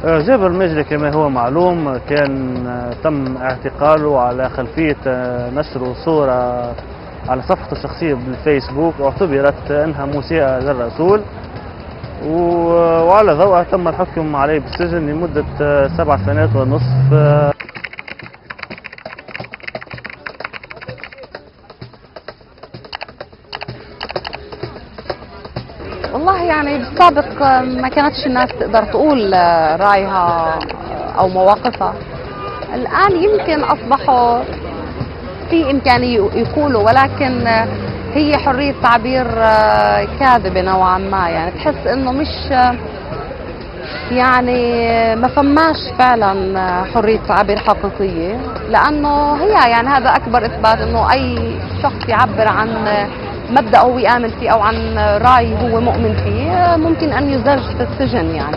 جابر المجري كما هو معلوم كان تم اعتقاله على خلفية نشر صورة على صفحته الشخصية بالفيسبوك، اعتبرت أنها مسيئة للرسول، وعلى ضوءها تم الحكم عليه بالسجن لمدة 7 سنوات ونصف. والله يعني بالسابق ما كانتش الناس تقدر تقول رأيها أو مواقفها. الآن يمكن أصبحوا في إمكانية يقولوا، ولكن هي حرية تعبير كاذبة نوعا ما. يعني تحس إنه مش يعني ما فماش فعلا حرية تعبير حقيقية، لأنه هي يعني هذا أكبر إثبات إنه أي شخص يعبر عن مبدأه ويآمن فيه أو عن رأي هو مؤمن فيه ممكن أن يزج في السجن يعني.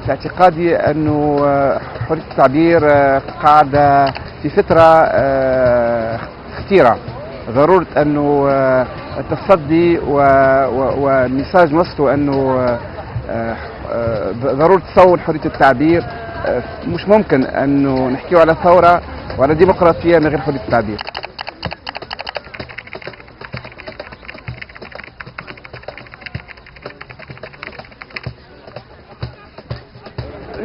في اعتقادي أنه حرية التعبير قاعدة في فترة خطيرة، ضرورة أنه التصدي والمساج وصلوا أنه ضرورة تصون حرية التعبير. مش ممكن أنه نحكيه على ثورة وعلى ديمقراطية من غير حرية التعبير.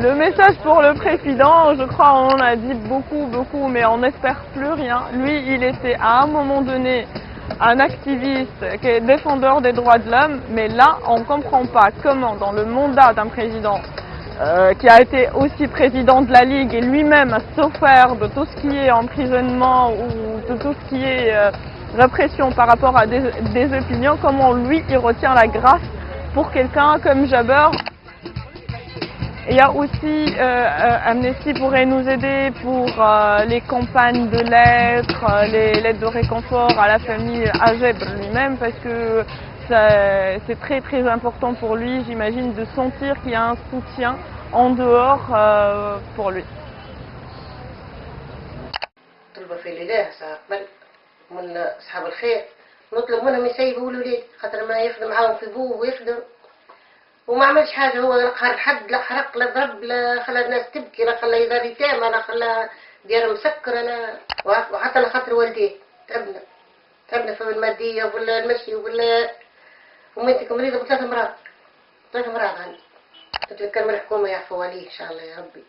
Le message pour le président, je crois on en a dit beaucoup, mais on n'espère plus rien. Lui, il était à un moment donné un activiste qui est défendeur des droits de l'homme, mais là, on ne comprend pas comment, dans le mandat d'un président qui a été aussi président de la Ligue et lui-même a souffert de tout ce qui est emprisonnement ou de tout ce qui est répression par rapport à des opinions, comment lui, il retient la grâce pour quelqu'un comme Jaber. Il y a aussi Amnesty pourrait nous aider pour les campagnes de lettres, les lettres de réconfort à la famille Jaber lui-même, parce que c'est très important pour lui, j'imagine, de sentir qu'il y a un soutien en dehors pour lui. من أصحاب الخير نطلب منهم يسيبوا الولاد خاطر ما يخدم معاهم في بوه ويخدم وما عملش حاجة. هو لا قهر حد لا حرق لا ضرب لا خلى الناس تبكي لا خلى يدار يتامى لا خلى ديار مسكرة لا وحتى لخاطر والديه تعبنا في المادية ولا المشي ولا وميتك مريضة ب3 مرات عندي. نتذكر من الحكومة يعفو عليه إن شاء الله يا ربي.